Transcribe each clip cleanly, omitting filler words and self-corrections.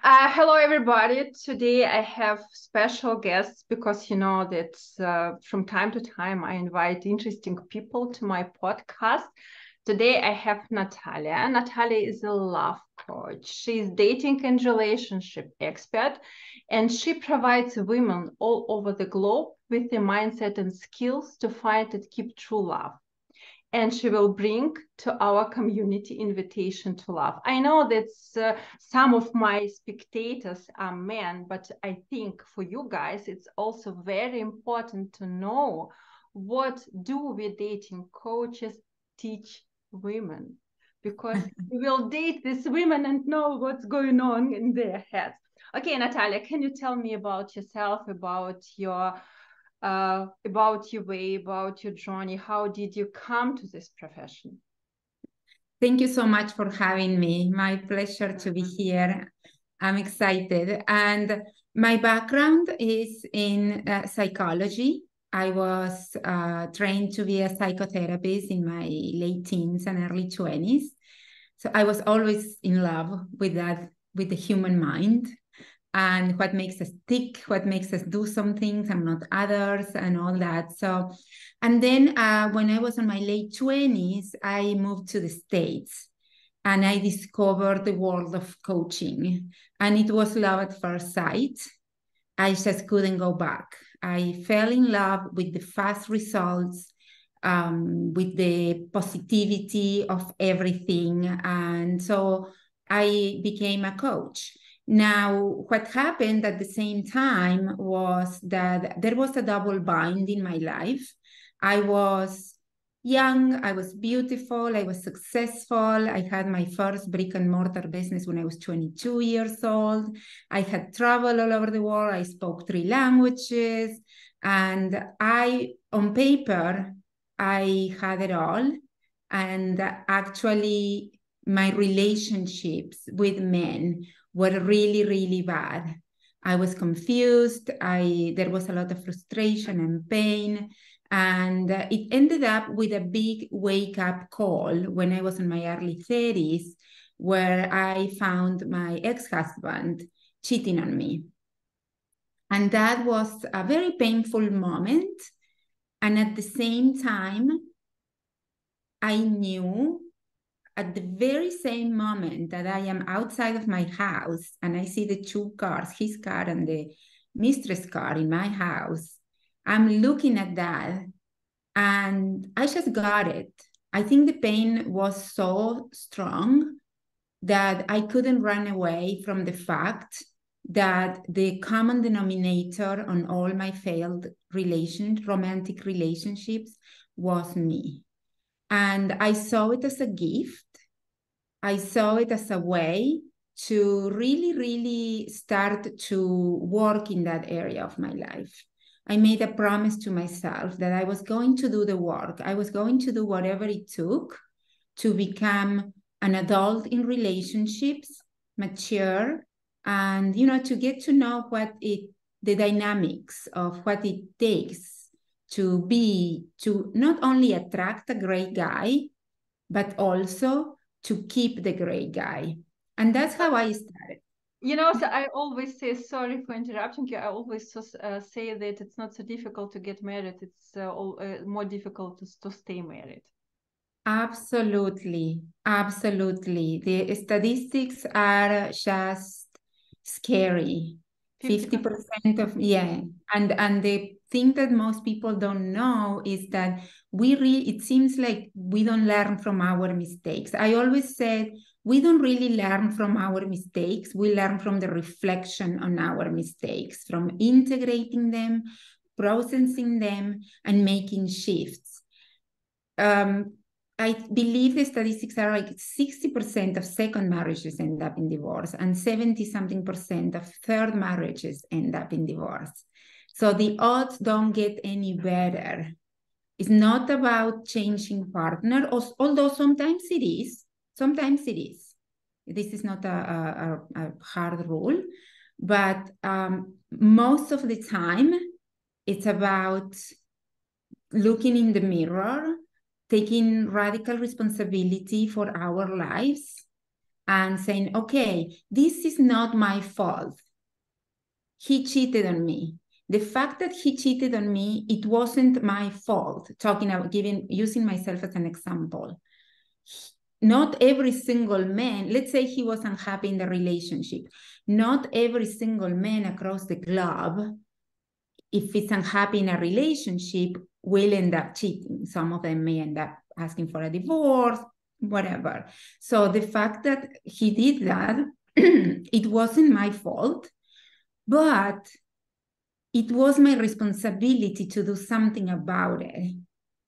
Hello, everybody. Today I have special guests because you know that from time to time I invite interesting people to my podcast. Today I have Natalia. Natalia is a love coach. She's dating and relationship expert, and she provides women all over the globe with the mindset and skills to find and keep true love, and she will bring to our community invitation to love. I know that some of my spectators are men, but I think for you guys, it's also very important to know what do we dating coaches teach women, because we will date these women and know what's going on in their heads. Okay, Natalia, can you tell me about yourself, about your way, about your journey? How did you come to this profession? Thank you so much for having me. My pleasure to be here. I'm excited. And my background is in psychology. I was trained to be a psychotherapist in my late teens and early 20s. So I was always in love with that, with the human mind and what makes us tick, what makes us do some things and not others, and all that. So, and then when I was in my late 20s, I moved to the States and I discovered the world of coaching. And it was love at first sight. I just couldn't go back. I fell in love with the fast results, with the positivity of everything. And so I became a coach. Now, what happened at the same time was that there was a double bind in my life. I was young, I was beautiful, I was successful. I had my first brick and mortar business when I was 22 years old. I had traveled all over the world. I spoke 3 languages. And on paper, I had it all. And actually, my relationships with men were really, really bad. I was confused. There was a lot of frustration and pain. And it ended up with a big wake-up call when I was in my early 30s, where I found my ex-husband cheating on me. And that was a very painful moment. And at the same time, I knew at the very same moment that I am outside of my house and I see the 2 cars, his car and the mistress car in my house, I'm looking at that and I just got it. I think the pain was so strong that I couldn't run away from the fact that the common denominator on all my failed romantic relationships was me. And I saw it as a gift. I saw it as a way to really, really start to work in that area of my life. I made a promise to myself that I was going to do the work. I was going to do whatever it took to become an adult in relationships, mature, and to get to know the dynamics of what it takes to not only attract a great guy, but also to keep the great guy. And that's how I started. So I always say, sorry for interrupting you. I always say that it's not so difficult to get married. It's more difficult to stay married. Absolutely. Absolutely. The statistics are just scary. 50% of, yeah. And the thing that most people don't know is that it seems like we don't learn from our mistakes. I always said, we don't really learn from our mistakes. We learn from the reflection on our mistakes, from integrating them, processing them, and making shifts. I believe the statistics are like 60% of second marriages end up in divorce and 70-something% of third marriages end up in divorce. So the odds don't get any better. It's not about changing partner, although sometimes it is. Sometimes it is. This is not a hard rule, but most of the time it's about looking in the mirror, taking radical responsibility for our lives, and saying, okay, this is not my fault. He cheated on me. The fact that he cheated on me, it wasn't my fault. Talking about using myself as an example. Not every single man, let's say he was unhappy in the relationship. Not every single man across the globe, if it's unhappy in a relationship, will end up cheating. Some of them may end up asking for a divorce, whatever. So the fact that he did that, it wasn't my fault, but it was my responsibility to do something about it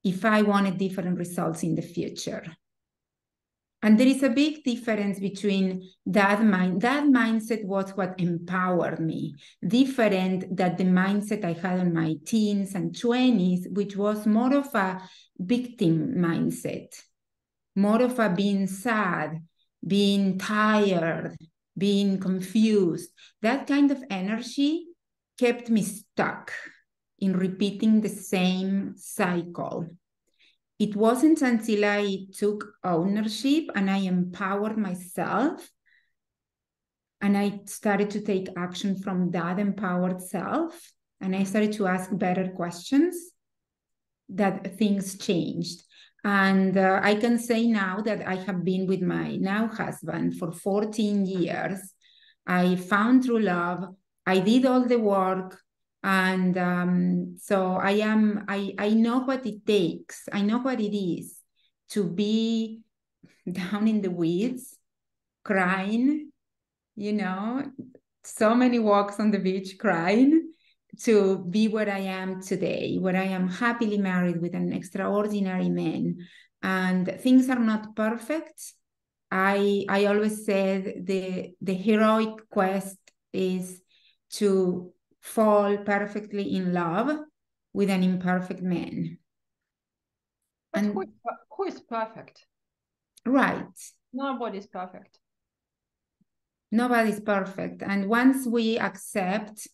if I wanted different results in the future. And there is a big difference between that mindset was what empowered me, different than the mindset I had in my teens and 20s, which was more of a victim mindset, more of a being sad, being tired, being confused. That kind of energy kept me stuck in repeating the same cycle. It wasn't until I took ownership and I empowered myself and I started to take action from that empowered self and I started to ask better questions that things changed. And I can say now that I have been with my now husband for 14 years. I found true love. I did all the work. And so I know what it takes. I know what it is to be down in the weeds, crying, so many walks on the beach crying, to be where I am today, where I am happily married with an extraordinary man. And things are not perfect. I always said the heroic quest is to fall perfectly in love with an imperfect man. But who is perfect? Right. Nobody's perfect. Nobody's perfect. And once we accept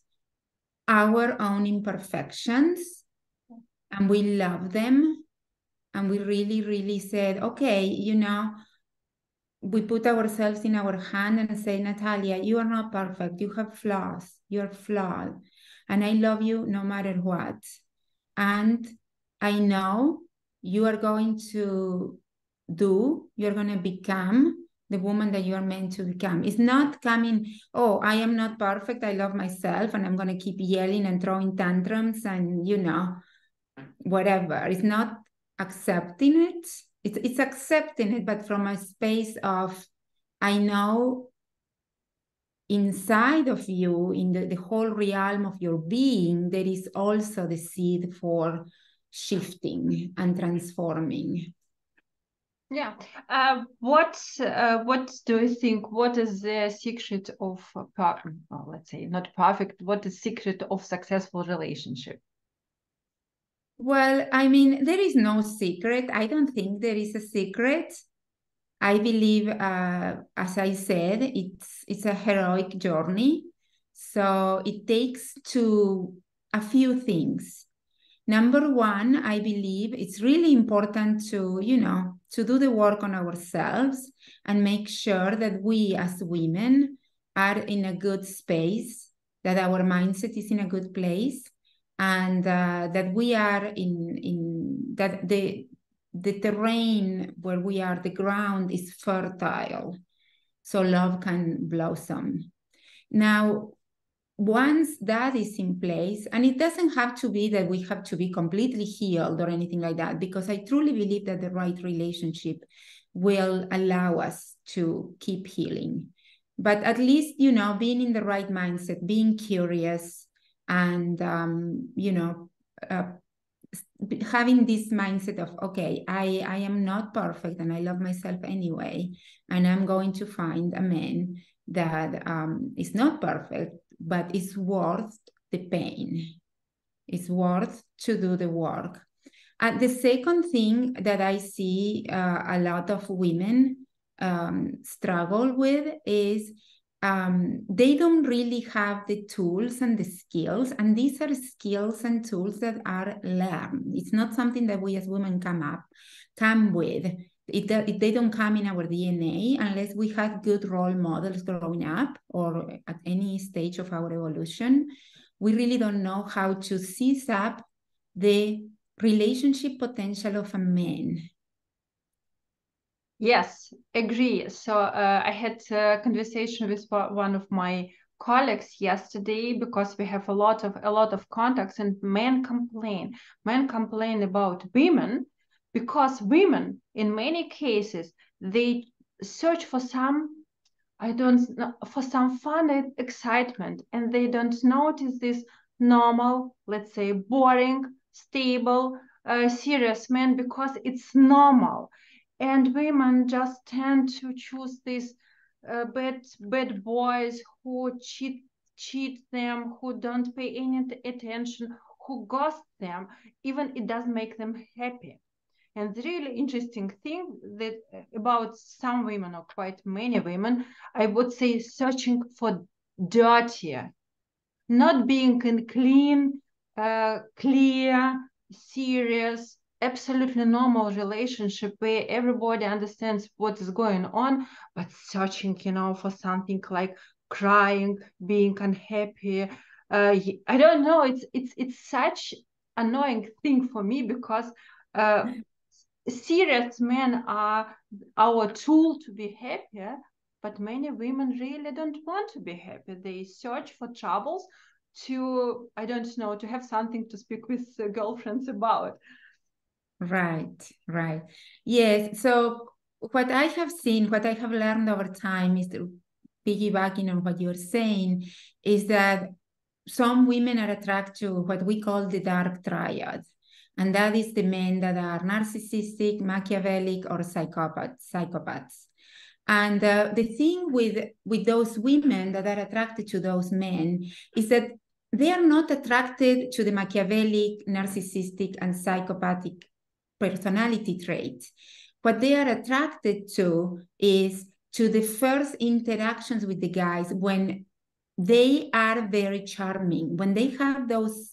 our own imperfections and we love them, and we really, really said, okay, we put ourselves in our hand and say, Natalia, you are not perfect. You have flaws. You're flawed. And I love you no matter what. And I know you are going to you're going to become the woman that you are meant to become. It's not coming, oh, I am not perfect. I love myself and I'm going to keep yelling and throwing tantrums and, whatever. It's not accepting it. It's accepting it, but from a space of, I know inside of you, in the whole realm of your being, there is also the seed for shifting and transforming. Yeah. What do you think? What is the secret of, let's say, not perfect, what is the secret of successful relationship? Well, I mean, there is no secret. I don't think there is a secret. I believe, as I said, it's a heroic journey. So it takes a few things. Number one, I believe it's really important to do the work on ourselves and make sure that we as women are in a good space, that our mindset is in a good place, and that we are that the terrain where we are, the ground is fertile, so love can blossom. Now, once that is in place, and it doesn't have to be that we have to be completely healed or anything like that, because I truly believe that the right relationship will allow us to keep healing. But at least, being in the right mindset, being curious, and, having this mindset of, okay, I am not perfect and I love myself anyway, and I'm going to find a man that is not perfect, but is worth the pain. It's worth to do the work. And the second thing that I see a lot of women struggle with is they don't really have the tools and the skills, and these are skills and tools that are learned. It's not something that we as women come with. They don't come in our DNA unless we had good role models growing up or at any stage of our evolution. We really don't know how to seize up the relationship potential of a man. Yes, agree. So I had a conversation with one of my colleagues yesterday because we have a lot of contacts, and men complain about women because women in many cases they search for some, I don't know, for some fun and excitement, and they don't notice this normal, let's say boring, stable, serious man because it's normal. And women just tend to choose these bad boys who cheat them, who don't pay any attention, who ghost them, even it doesn't make them happy. And the really interesting thing that about some women, or quite many women, I would say searching for dirtier, not being in clean, clear, serious, absolutely normal relationship where everybody understands what is going on, but searching, for something like crying, being unhappy. I don't know. It's such annoying thing for me because serious men are our tool to be happier, but many women really don't want to be happy. They search for troubles to, I don't know, to have something to speak with girlfriends about. Right, right. Yes. So what I have seen, what I have learned over time is piggybacking on what you're saying, is that some women are attracted to what we call the dark triad. And that is the men that are narcissistic, Machiavellic, or psychopaths. And the thing with those women that are attracted to those men is that they are not attracted to the Machiavellic, narcissistic, and psychopathic personality traits. What they are attracted to is to the first interactions with the guys when they are very charming. When they have those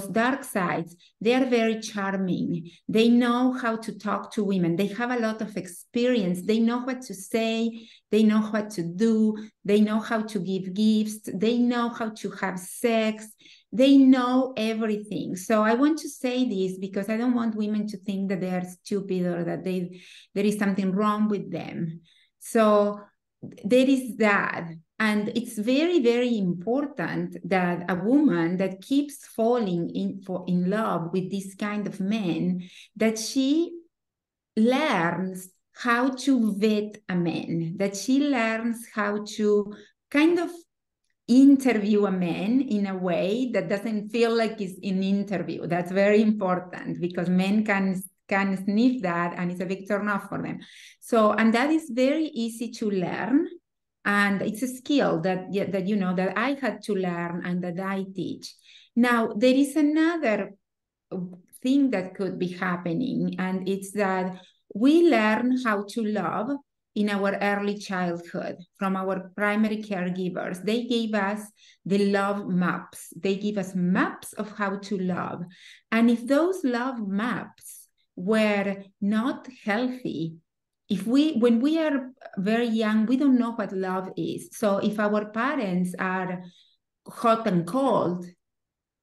dark sides, they are very charming. They know how to talk to women. They have a lot of experience. They know what to say. They know what to do. They know how to give gifts. They know how to have sex. They know everything. So I want to say this because I don't want women to think that they are stupid or that there is something wrong with them. So there is that. And it's very, very important that a woman that keeps falling in love with this kind of men, that she learns how to vet a man, that she learns how to kind of interview a man in a way that doesn't feel like it's an interview. That's very important because men can sniff that and it's a big turn off for them. So, and that is very easy to learn. And it's a skill that I had to learn and that I teach. Now, there is another thing that could be happening, and it's that we learn how to love in our early childhood from our primary caregivers. They gave us the love maps. They give us maps of how to love. And if those love maps were not healthy, when we are very young, we don't know what love is. So if our parents are hot and cold,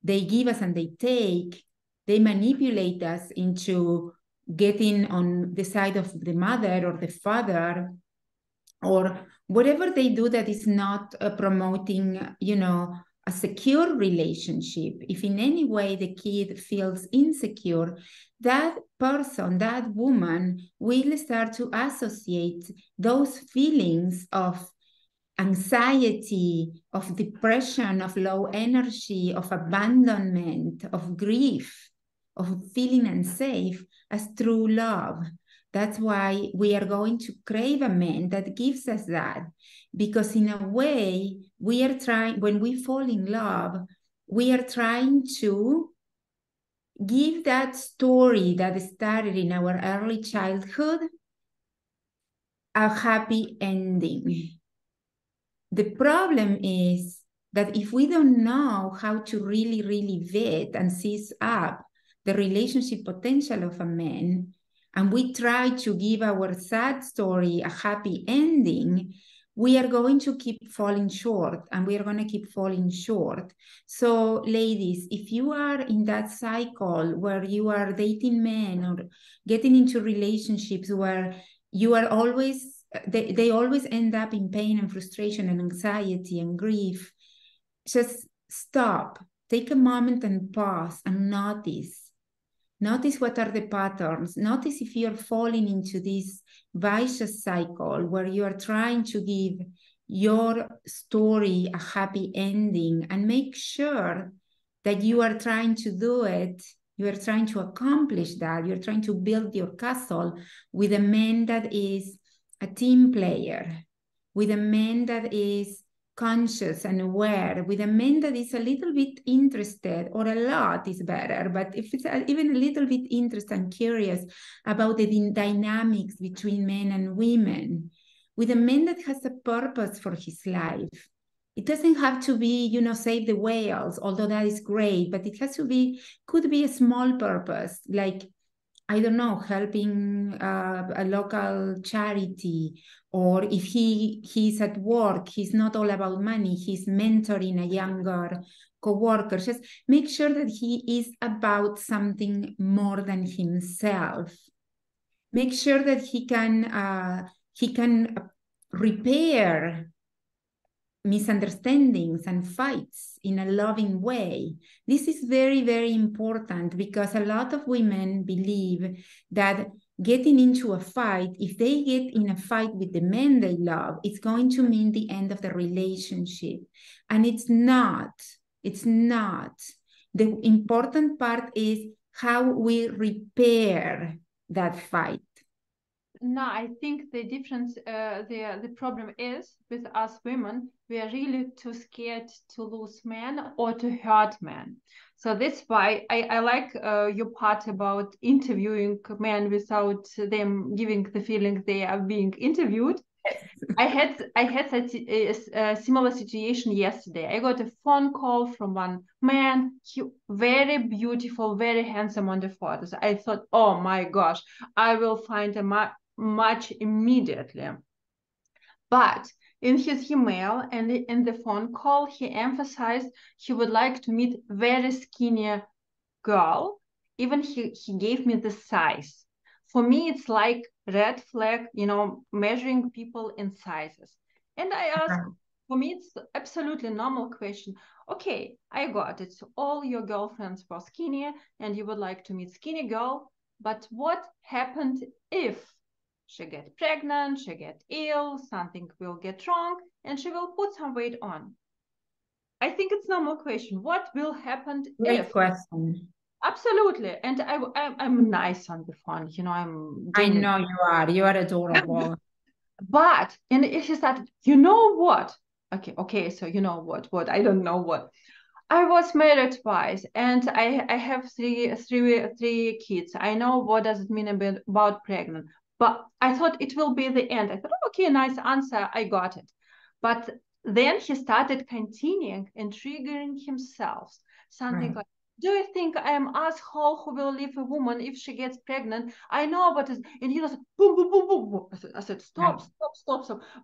they give us and they take, they manipulate us into getting on the side of the mother or the father, or whatever they do that is not promoting, a secure relationship. If in any way the kid feels insecure, that person, that woman will start to associate those feelings of anxiety, of depression, of low energy, of abandonment, of grief, of feeling unsafe as true love. That's why we are going to crave a man that gives us that. Because in a way, when we fall in love, we are trying to give that story that started in our early childhood a happy ending. The problem is that if we don't know how to really, really vet and seize up the relationship potential of a man, and we try to give our sad story a happy ending, we are going to keep falling short, and we are going to keep falling short. So ladies, if you are in that cycle where you are dating men or getting into relationships where you are always, they always end up in pain and frustration and anxiety and grief, just stop, take a moment and pause and notice. Notice what are the patterns. Notice if you're falling into this vicious cycle where you are trying to give your story a happy ending, and make sure that you are trying to do it. You are trying to accomplish that. You're trying to build your castle with a man that is a team player, with a man that is conscious and aware, with a man that is a little bit interested, or a lot is better, but if it's even a little bit interested and curious about the dynamics between men and women, with a man that has a purpose for his life. It doesn't have to be, save the whales, although that is great, but it has to be, could be a small purpose, like, I don't know, helping a local charity, or if he's at work, he's not all about money, he's mentoring a younger co-worker. Just make sure that he is about something more than himself. Make sure that he can repair misunderstandings and fights in a loving way. This is very, very important, because a lot of women believe that getting into a fight, if they get in a fight with the man they love, it's going to mean the end of the relationship. And it's not. It's not. The important part is how we repair that fight. No, I think the difference, the problem is with us women, we are really too scared to lose men or to hurt men. So that's why I like your part about interviewing men without them giving the feeling they are being interviewed. I had a similar situation yesterday. I got a phone call from one man. He very beautiful, very handsome on the photos. I thought, oh my gosh, I will find a match immediately. But in his email and in the phone call, he emphasized he would like to meet very skinny girl. Even he gave me the size. For me, it's like red flag, measuring people in sizes. And I asked, for me, it's absolutely normal question. Okay, I got it. So all your girlfriends were skinny and you would like to meet skinny girl. But what happened if she get pregnant, she get ill, something will get wrong, and she will put some weight on? I think it's normal question. What will happen Great question. Absolutely. And I'm nice on the phone, I know you are adorable. But, and he said, you know what? Okay, so you know what? I don't know what. I was married twice, and I have three kids. I know what does it mean about pregnant, but I thought it will be the end. I thought, okay, nice answer, I got it. But then he started continuing and triggering himself, something like, do you think I am asshole who will leave a woman if she gets pregnant? I know about it. And he was boom, boom, boom, boom, boom. I said, stop.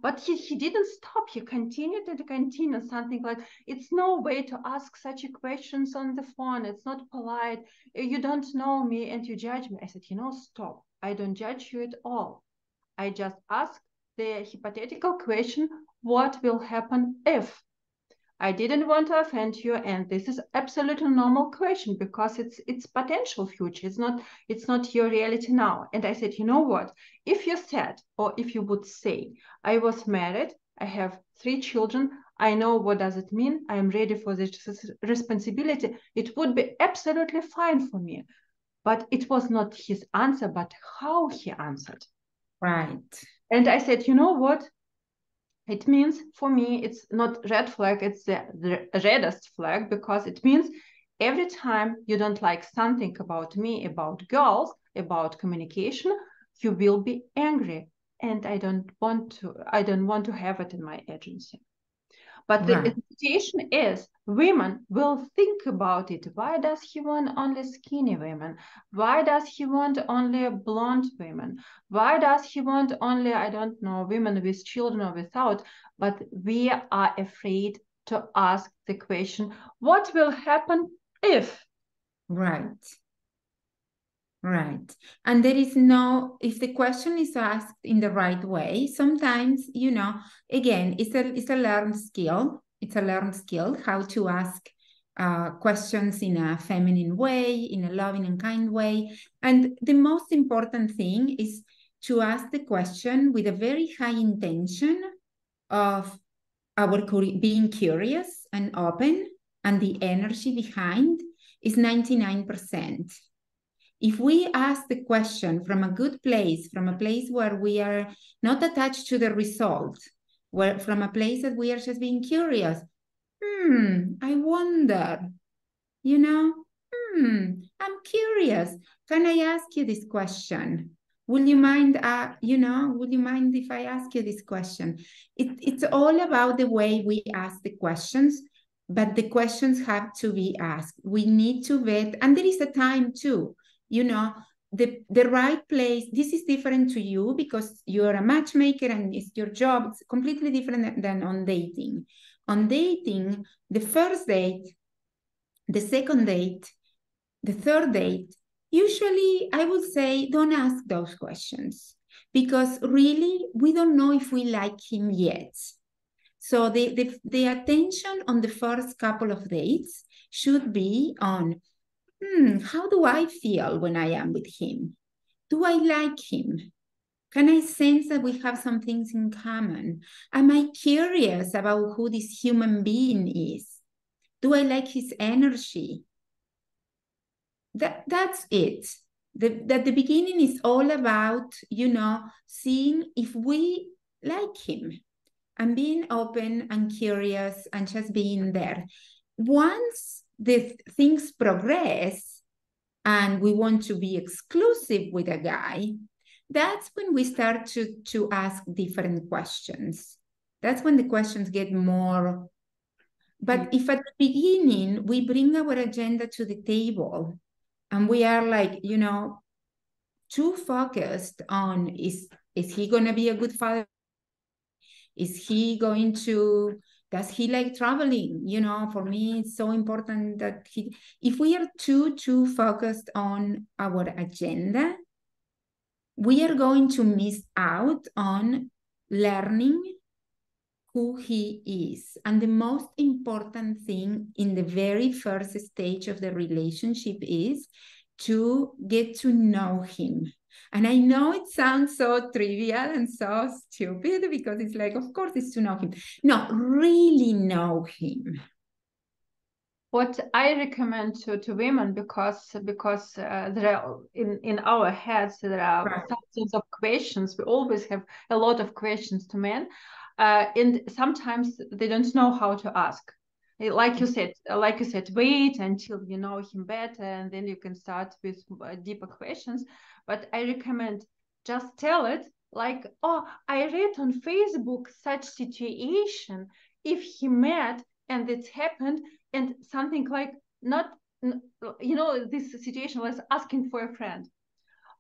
But he didn't stop. He continued and continued, something like, it's no way to ask such questions on the phone. It's not polite. You don't know me and you judge me. I said, stop. I don't judge you at all. I just ask the hypothetical question, what will happen if? I didn't want to offend you, and this is absolutely normal question because it's potential future. It's not your reality now. And I said, you know what? If you said, or if you would say, I was married, I have 3 children, I know what does it mean, I am ready for this responsibility, it would be absolutely fine for me. But it was not his answer, but how he answered. Right. And I said, you know what? It means, for me, it's not red flag, it's the reddest flag, because it means every time you don't like something about me, about girls, about communication, you will be angry. And I don't want to have it in my agency. But Right. the situation is, women will think about it. Why does he want only skinny women? Why does he want only blonde women? Why does he want only, I don't know, women with children or without? But we are afraid to ask the question, what will happen if? Right. Right. And there is no, if the question is asked in the right way, sometimes, again, it's a learned skill. It's a learned skill how to ask questions in a feminine way, in a loving and kind way. And the most important thing is to ask the question with a very high intention of our being curious and open, and the energy behind is 99%. If we ask the question from a good place, from a place where we are not attached to the result, where from a place that we are just being curious, I wonder, I'm curious. Can I ask you this question? Would you mind, would you mind if I ask you this question? It's all about the way we ask the questions, but the questions have to be asked. We need to vet, and there is a time too, the right place. This is different to you because you're a matchmaker and it's your job. It's completely different than on dating. On dating, the first date, the second date, the third date, usually I would say don't ask those questions because really we don't know if we like him yet. So the attention on the first couple of dates should be on, how do I feel when I am with him? Do I like him? Can I sense that we have some things in common? Am I curious about who this human being is? Do I like his energy? That's it. That the beginning is all about, seeing if we like him and being open and curious and just being there. Once the things progress and we want to be exclusive with a guy, that's when we start to ask different questions. That's when the questions get more. But if at the beginning we bring our agenda to the table and we are like, too focused on, is he going to be a good father? Is he going to, does he like traveling? For me, it's so important that if we are too focused on our agenda, we are going to miss out on learning who he is. And the most important thing in the very first stage of the relationship is to get to know him. And I know it sounds so trivial and so stupid because it's like, of course, it's to know him. No, really know him. What I recommend to women, because there are in our heads there are thousands of questions. We always have a lot of questions to men, and sometimes they don't know how to ask. Like you said, wait until you know him better, and then you can start with deeper questions. But I recommend just tell it like, oh, I read on Facebook such situation. If he met and it's happened, and something like not, this situation was asking for a friend.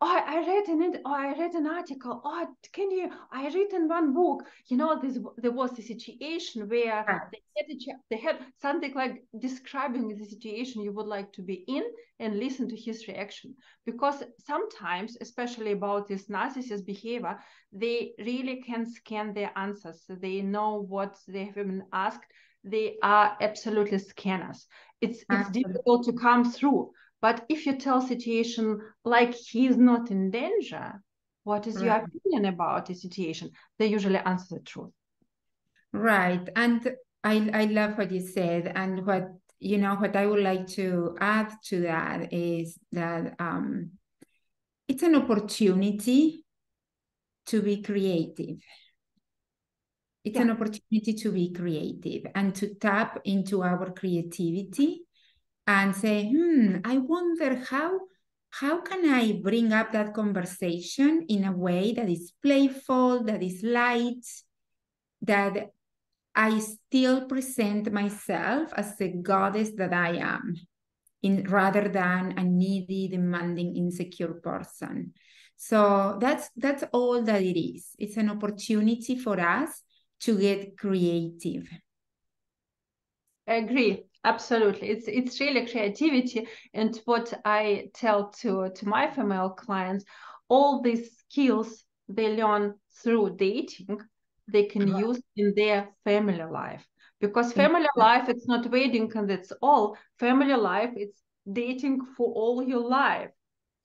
Oh, I read an article. Oh, I read in one book. There was a situation where they had something like describing the situation you would like to be in and listen to his reaction. Because sometimes, especially about this narcissist behavior, they really can scan their answers. They know what they have been asked. They are absolutely scanners. It's difficult to come through. But if you tell situation like he's not in danger, what is your opinion about the situation? They usually answer the truth. Right. And I love what you said. And what I would like to add to that is that it's an opportunity to be creative. It's an opportunity to be creative and to tap into our creativity and say, I wonder how can I bring up that conversation in a way that is playful, that is light, that I still present myself as the goddess that I am, rather than a needy, demanding, insecure person. So that's all that it is. It's an opportunity for us to get creative. I agree. Absolutely. It's really creativity. And what I tell to my female clients, all these skills they learn through dating, they can use in their family life. Because family life, it's not wedding and that's all. Family life, it's dating for all your life.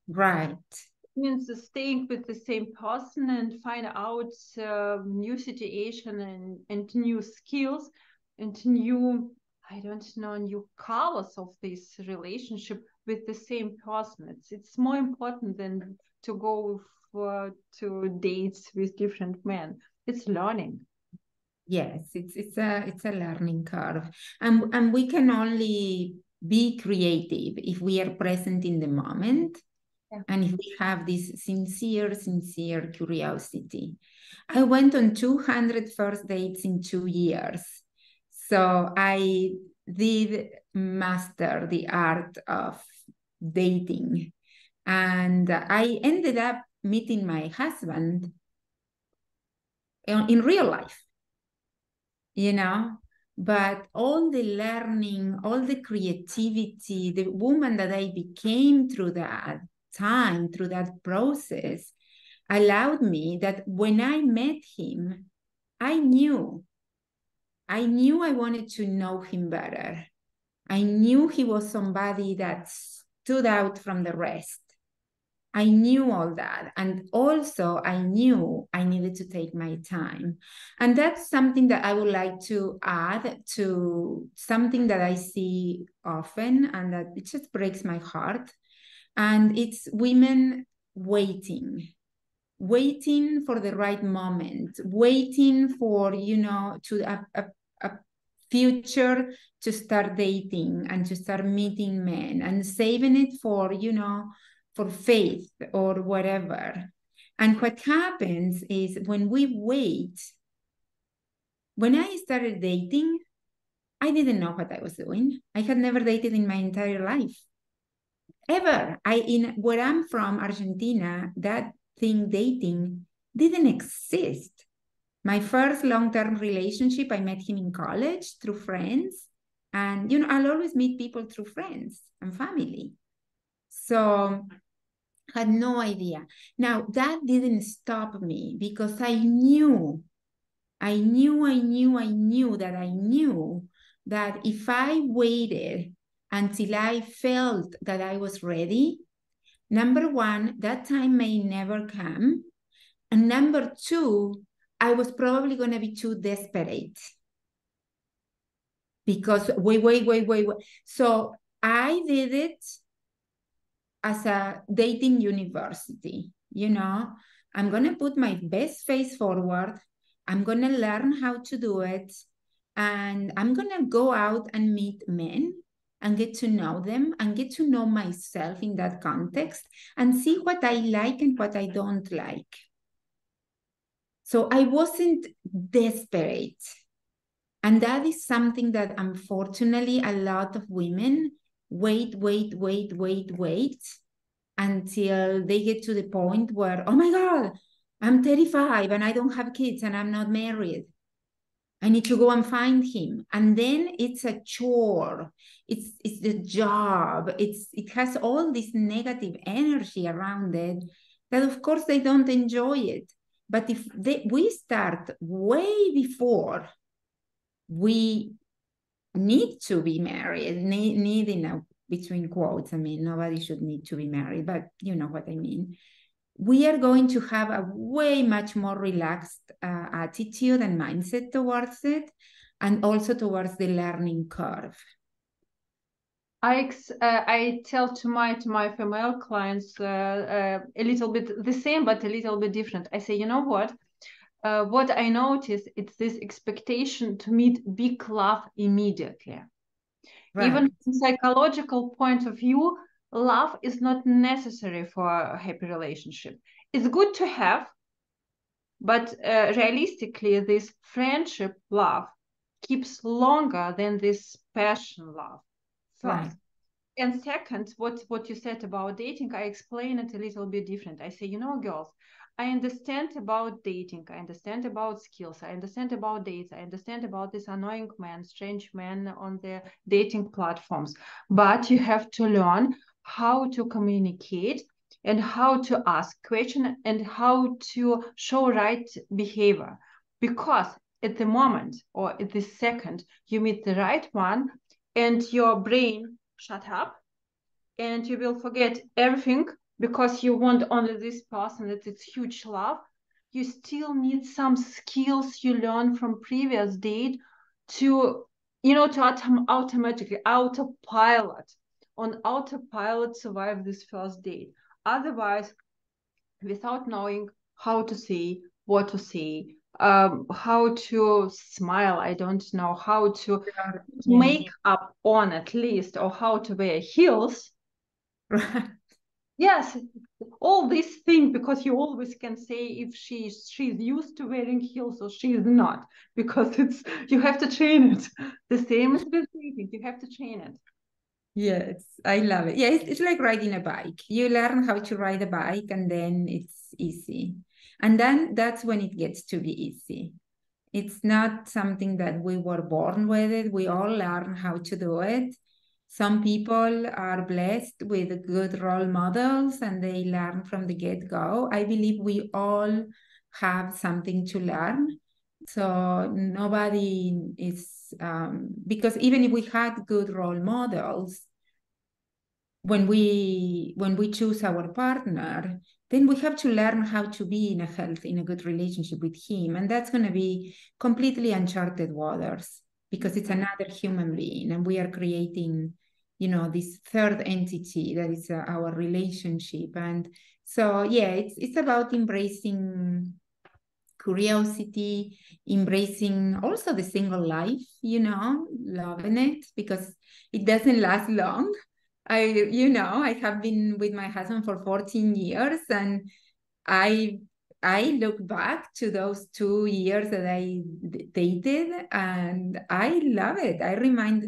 Right. Means staying with the same person and find out new situation and new skills and new, I don't know, new colors of this relationship with the same person. It's more important than to go to dates with different men. It's learning. Yes, it's a learning curve, and we can only be creative if we are present in the moment. Yeah. And if we have this sincere curiosity. I went on 200 first dates in 2 years. So I did master the art of dating. And I ended up meeting my husband in real life, you know? But all the learning, all the creativity, the woman that I became through that time, through that process, allowed me that when I met him, I knew I wanted to know him better. I knew he was somebody that stood out from the rest. I knew all that. And also, I knew I needed to take my time. And that's something that I would like to add to something that I see often and that it just breaks my heart. And it's women waiting for the right moment, waiting for, to a future to start dating and to start meeting men and saving it for, for faith or whatever. And what happens is when we wait, when I started dating, I didn't know what I was doing. I had never dated in my entire life. Ever. Where I'm from, Argentina, that thing dating didn't exist. My first long-term relationship, I met him in college through friends. And, I'll always meet people through friends and family. So had no idea. Now, that didn't stop me because I knew that if I waited until I felt that I was ready, number one, that time may never come. And number two, I was probably going to be too desperate. Because wait. So I did it as a dating university. I'm going to put my best face forward. I'm going to learn how to do it. And I'm going to go out and meet men and get to know them and get to know myself in that context and see what I like and what I don't like. So I wasn't desperate. And that is something that unfortunately a lot of women wait until they get to the point where, oh my God, I'm 35 and I don't have kids and I'm not married. I need to go and find him. And then it's a chore. It's the job. It has all this negative energy around it that of course they don't enjoy it. But if we start way before we need to be married, between quotes, I mean, nobody should need to be married, but you know what I mean. We are going to have a way much more relaxed attitude and mindset towards it, and also towards the learning curve. I tell to my female clients a little bit the same, but a little bit different. I say, you know what? What I notice, it's this expectation to meet big love immediately. Right. Even from psychological point of view, love is not necessary for a happy relationship. It's good to have, but realistically, this friendship love keeps longer than this passion love. First. Right. And second, what you said about dating, I explain it a little bit different. I say, girls, I understand about dating. I understand about skills. I understand about dates. I understand about this annoying man, strange man on the dating platforms. But you have to learn how to communicate and how to ask questions and how to show right behavior. Because at the moment or at the second you meet the right one and your brain shut up and you will forget everything because you want only this person, that it's huge love. You still need some skills you learn from previous date to automatically autopilot survive this first date. Otherwise, without knowing how to say, what to say, how to smile, I don't know, how to Yeah. make up on at least, or how to wear heels. Right. Yes, all these things, because you always can say if she's used to wearing heels or she's not, because you have to train it. The same as with dating, you have to train it. Yes, I love it. Yeah, it's like riding a bike. You learn how to ride a bike and then it's easy. And then that's when it gets to be easy. It's not something that we were born with it. We all learn how to do it. Some people are blessed with good role models and they learn from the get-go. I believe we all have something to learn. So nobody is, because even if we had good role models, when we choose our partner, then we have to learn how to be in a good relationship with him, and that's going to be completely uncharted waters because it's another human being, and we are creating, this third entity that is our relationship. And so, yeah, it's about embracing curiosity, embracing also the single life, loving it because it doesn't last long. I have been with my husband for 14 years and I I look back to those 2 years that I dated and I love it. I remind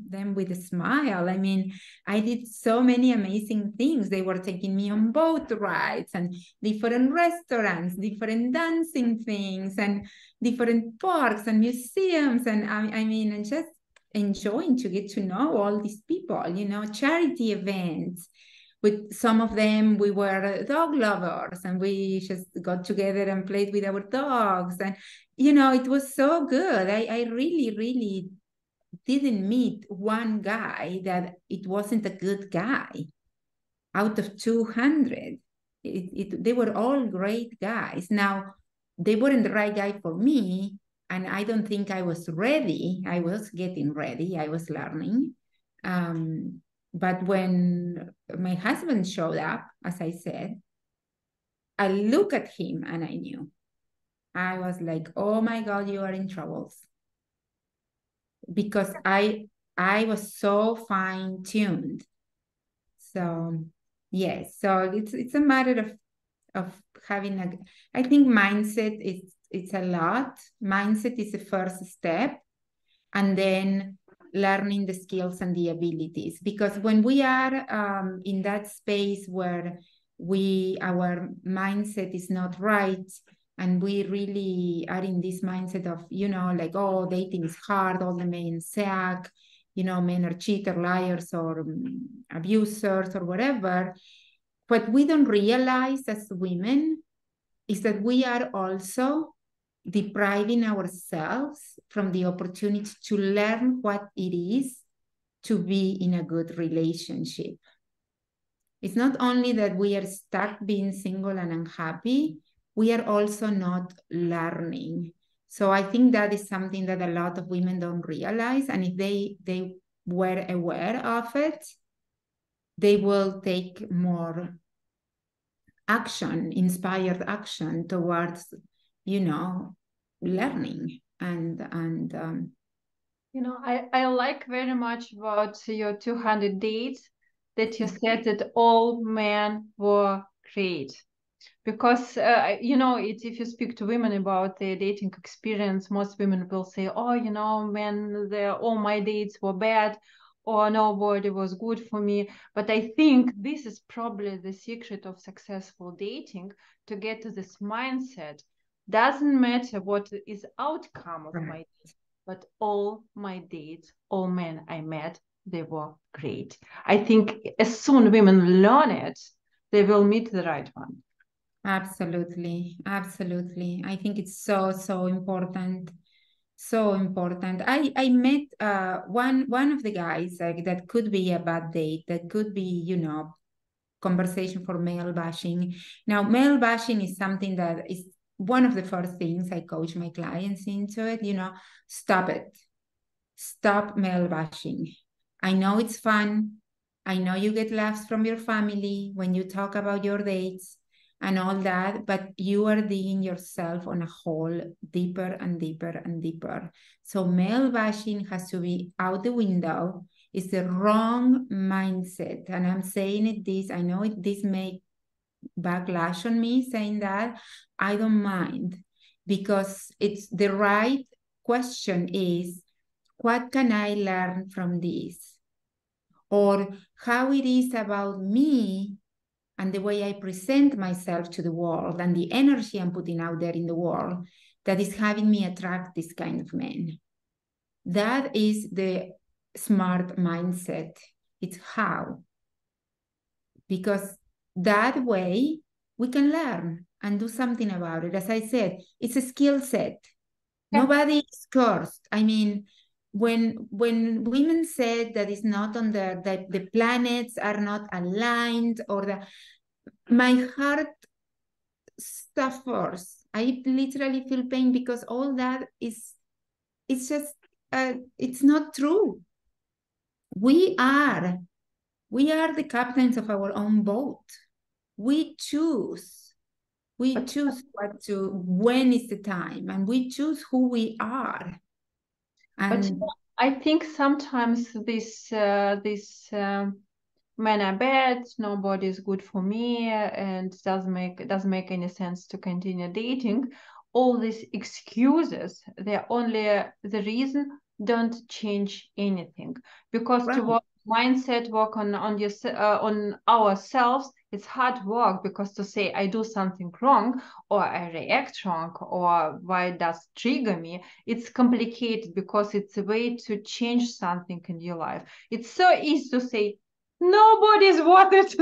them with a smile. I mean, I did so many amazing things. They were taking me on boat rides and different restaurants, different dancing things, and different parks and museums. And I mean, and just enjoying to get to know all these people, charity events. With some of them, we were dog lovers and we just got together and played with our dogs. And, it was so good. I really, really didn't meet one guy that it wasn't a good guy out of 200. They were all great guys. Now, they weren't the right guy for me. And I don't think I was ready. I was getting ready. I was learning. But when my husband showed up, as I said, I looked at him and I knew. I was like, oh my God, you are in troubles. Because I was so fine-tuned. So yes, so it's a matter of having I think mindset is it's a lot. Mindset is the first step. And then learning the skills and the abilities. Because when we are in that space where our mindset is not right, and we really are in this mindset of, like, oh, dating is hard, all the men suck, men are cheaters, liars, or abusers, or whatever. What we don't realize as women is that we are also depriving ourselves from the opportunity to learn what it is to be in a good relationship. It's not only that we are stuck being single and unhappy, we are also not learning. So I think that is something that a lot of women don't realize. And if they were aware of it, they will take more action, inspired action towards, learning and I like very much about your 200 dates that you said that all men were great. Because if you speak to women about their dating experience, most women will say, oh, man, all my dates were bad, or nobody was good for me. But I think this is probably the secret of successful dating, to get to this mindset. Doesn't matter what is outcome of my date, but all my dates, all men I met, they were great. I think as soon women learn it, they will meet the right one. Absolutely, absolutely. I think it's so important, so important. I met one of the guys, like, that could be a bad date, that could be, conversation for male bashing. Now, male bashing is something that is one of the first things I coach my clients into it. Stop it. Stop male bashing. I know it's fun. I know you get laughs from your family when you talk about your dates and all that, but you are digging yourself on a hole deeper and deeper and deeper. So male bashing has to be out the window. It's the wrong mindset. And I'm saying this, I know this may backlash on me saying that. I don't mind, because it's the right question is, what can I learn from this? Or how it is about me and the way I present myself to the world and the energy I'm putting out there in the world that is having me attract this kind of men. That is the smart mindset. It's how. Because that way we can learn and do something about it. As I said, it's a skill set. Yeah. Nobody is cursed. I mean, when women said that it's not on that the planets are not aligned, or my heart suffers. I literally feel pain, because all that it's just it's not true. We are the captains of our own boat. We choose when is the time, and we choose who we are. And but I think sometimes this men are bad, nobody is good for me, and doesn't make any sense to continue dating. All these excuses, they're only the reason. Don't change anything, because right. To work mindset, work on ourselves, it's hard work, because to say I do something wrong, or I react wrong, or why does trigger me, it's complicated, because it's a way to change something in your life. It's so easy to say, nobody's worth it.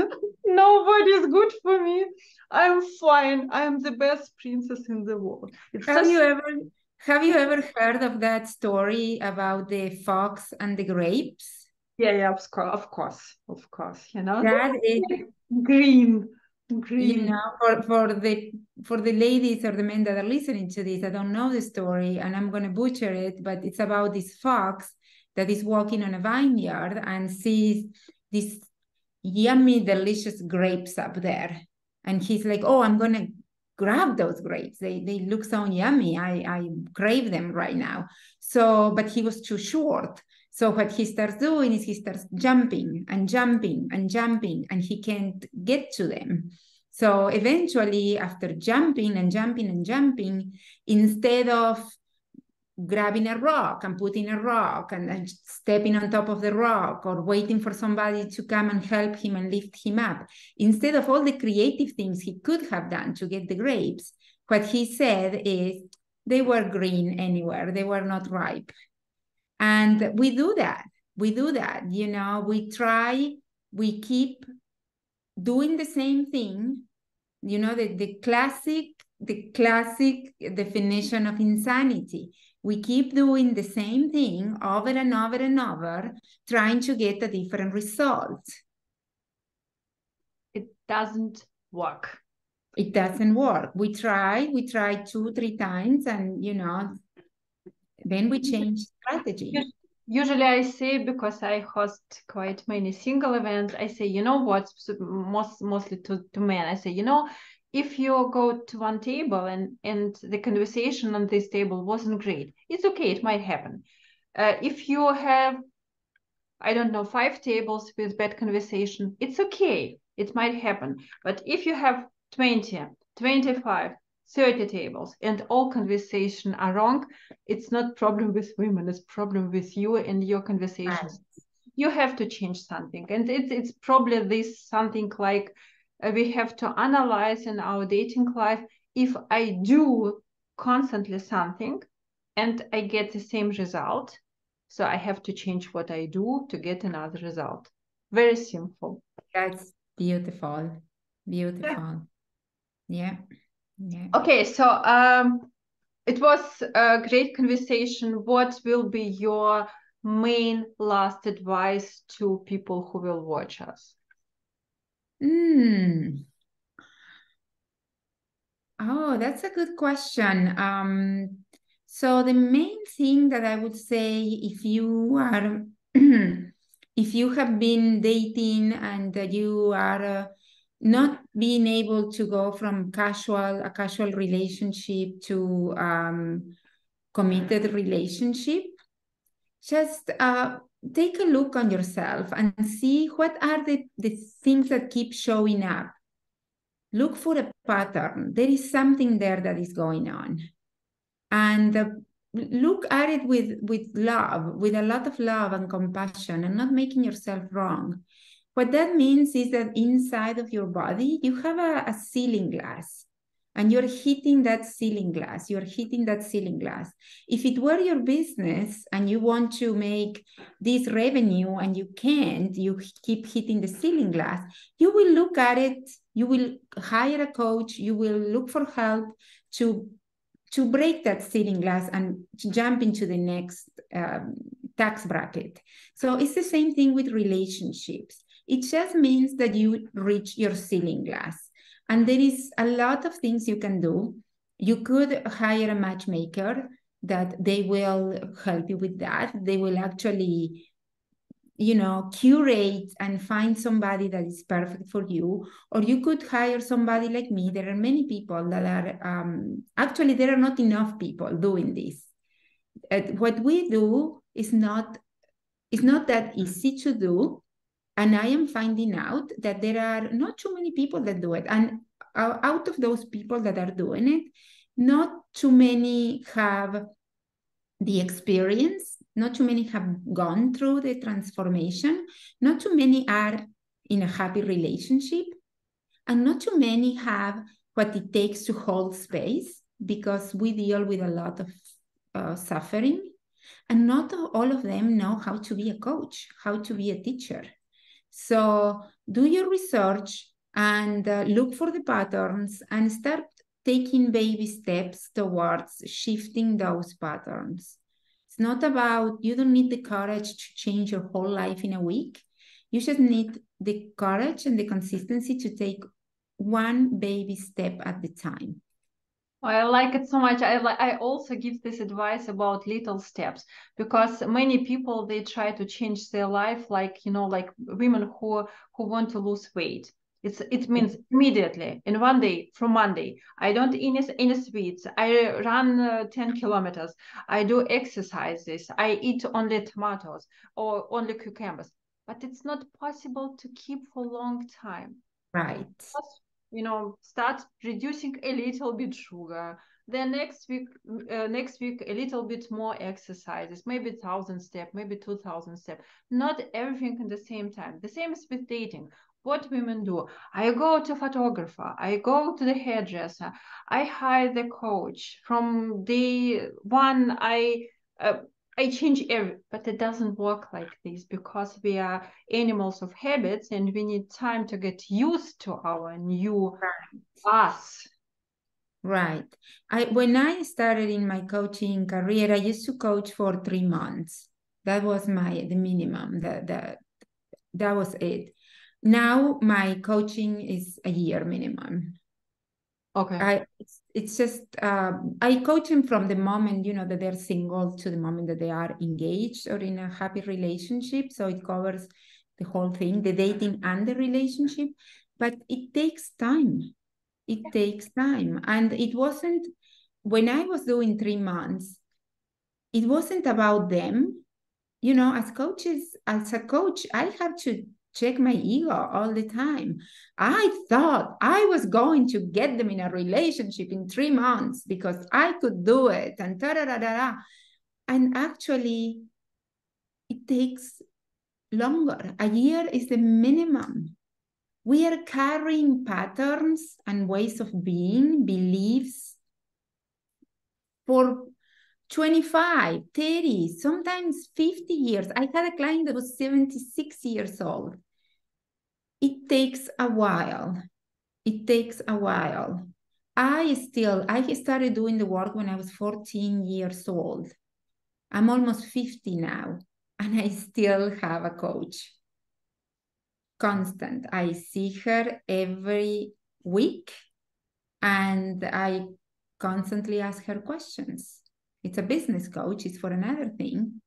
Nobody's good for me. I'm fine. I'm the best princess in the world. Have you ever heard of that story about the fox and the grapes? Yeah, of course. That is green. For the ladies or the men that are listening to this, I don't know the story and I'm going to butcher it, but it's about this fox that is walking on a vineyard and sees these yummy, delicious grapes up there. And he's like, oh, I'm going to grab those grapes. They look so yummy. I crave them right now. But he was too short. So what he starts doing is he starts jumping and jumping and jumping, and he can't get to them. So eventually, after jumping and jumping and jumping, instead of grabbing a rock and putting a rock and stepping on top of the rock, or waiting for somebody to come and help him and lift him up, instead of all the creative things he could have done to get the grapes, what he said is they were green anywhere. They were not ripe. And we do that. We keep doing the same thing. The classic definition of insanity. We keep doing the same thing over and over and over, trying to get a different result. It doesn't work. It doesn't work. We try 2-3 times, and then we change strategy. Usually I say, because I host quite many single events, I say, what, mostly to men, I say, if you go to one table and the conversation on this table wasn't great, it's okay, it might happen. If you have, I don't know, 5 tables with bad conversation, it's okay, it might happen. But if you have 20, 25, 30 tables, and all conversation are wrong, it's not problem with women, it's problem with you and your conversations. Right. You have to change something. And it's probably this something like we have to analyze in our dating life. If I do constantly something and I get the same result, so I have to change what I do to get another result. Very simple. That's beautiful. Beautiful. Yeah. Yeah. Okay, so it was a great conversation. What will be your main last advice to people who will watch us? Oh, that's a good question. So the main thing that I would say, if you are, if you have been dating and you are not being able to go from a casual relationship to committed relationship, just take a look on yourself and see what are the things that keep showing up. Look for a pattern. There is something there that is going on. And look at it with love, with a lot of love and compassion, and not making yourself wrong. What that means is that inside of your body, you have a ceiling glass. And you're hitting that ceiling glass. You're hitting that ceiling glass. If it were your business and you want to make this revenue and you can't, you keep hitting the ceiling glass, you will look at it, you will hire a coach, you will look for help to break that ceiling glass and to jump into the next tax bracket. So it's the same thing with relationships. It just means that you reach your ceiling glass. And there is a lot of things you can do. You could hire a matchmaker that they will help you with that. They will actually, curate and find somebody that is perfect for you. Or you could hire somebody like me. There are many people that are, actually, there are not enough people doing this. What we do is not that easy to do. And I am finding out that there are not too many people that do it. And out of those people that are doing it, not too many have the experience, not too many have gone through the transformation, not too many are in a happy relationship, and not too many have what it takes to hold space, because we deal with a lot of suffering. And not all of them know how to be a coach, how to be a teacher. So do your research and look for the patterns and start taking baby steps towards shifting those patterns. It's not about, you don't need the courage to change your whole life in a week. You just need the courage and the consistency to take one baby step at the time. I like it so much. I also give this advice about little steps, because many people, they try to change their life, like like women who want to lose weight. It means immediately in one day, from Monday, I don't eat any sweets. I run 10 kilometers. I do exercises. I eat only tomatoes or only cucumbers. But it's not possible to keep for a long time. Right. Start reducing a little bit sugar. Then next week a little bit more exercises, maybe 1,000 steps, maybe 2,000 steps. Not everything at the same time. The same is with dating. What women do: I go to photographer, I go to the hairdresser, I hire the coach. From day one, I change but it doesn't work like this, because we are animals of habits and we need time to get used to our new us. Right. When I started in my coaching career, I used to coach for 3 months. That was the minimum. That was it. Now my coaching is a year minimum. Okay. It's just I coach them from the moment that they're single to the moment that they are engaged or in a happy relationship. So it covers the whole thing, the dating and the relationship. But it takes time. It takes time. And it wasn't, when I was doing 3 months, it wasn't about them. As a coach, I have to check my ego all the time. I thought I was going to get them in a relationship in 3 months because I could do it and da-da-da-da-da. And actually, it takes longer. A year is the minimum. We are carrying patterns and ways of being, beliefs for 25, 30, sometimes 50 years. I had a client that was 76 years old. It takes a while. It takes a while. I started doing the work when I was 14 years old. I'm almost 50 now, and I still have a coach. Constant. I see her every week, and I constantly ask her questions. It's a business coach, it's for another thing.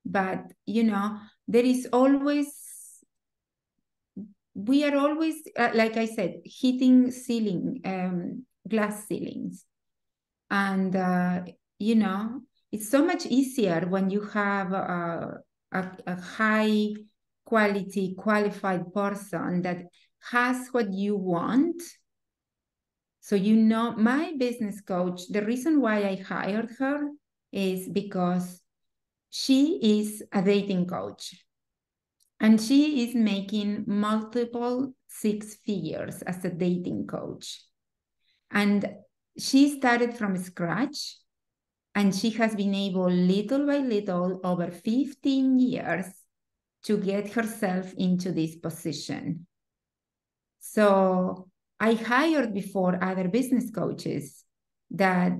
But, there is always, we are always, like I said, hitting glass ceilings. And, it's so much easier when you have a high quality, qualified person that has what you want. So, my business coach, the reason why I hired her is because she is a dating coach. And she is making multiple 6 figures as a dating coach. And she started from scratch. And she has been able, little by little, over 15 years, to get herself into this position. So I hired before other business coaches that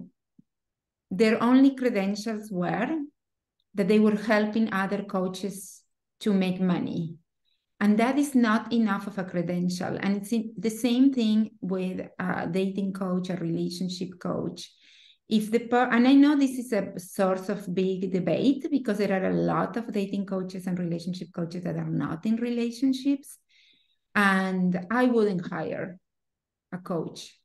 their only credentials were that they were helping other coaches to make money. And that is not enough of a credential. And it's the same thing with a dating coach, a relationship coach. And I know this is a source of big debate because there are a lot of dating coaches and relationship coaches that are not in relationships. And I wouldn't hire a coach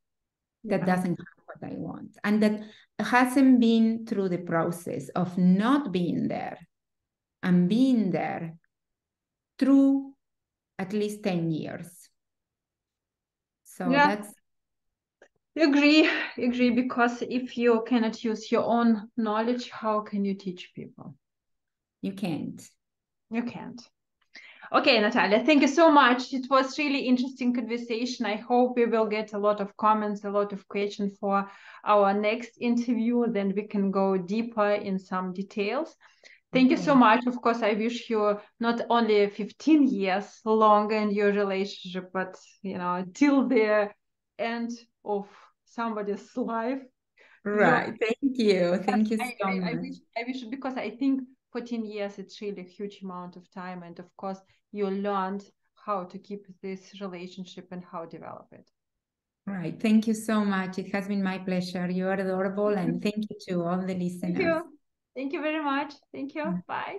that doesn't have what I want and that hasn't been through the process of not being there and being there through at least 10 years. So that's... Agree, because if you cannot use your own knowledge, how can you teach people? You can't. Okay, Natalia, thank you so much. It was really interesting conversation. I hope we will get a lot of comments, a lot of questions for our next interview. Then we can go deeper in some details. Thank you so much. Of course, I wish you not only 15 years longer in your relationship, but, till the end of somebody's life. Right. Thank you. Thank you so much. I wish, because I think 14 years, it's really a huge amount of time. And of course, you learned how to keep this relationship and how to develop it. Right. Thank you so much. It has been my pleasure. You are adorable. And thank you to all the listeners. Thank you very much. Thank you. Bye.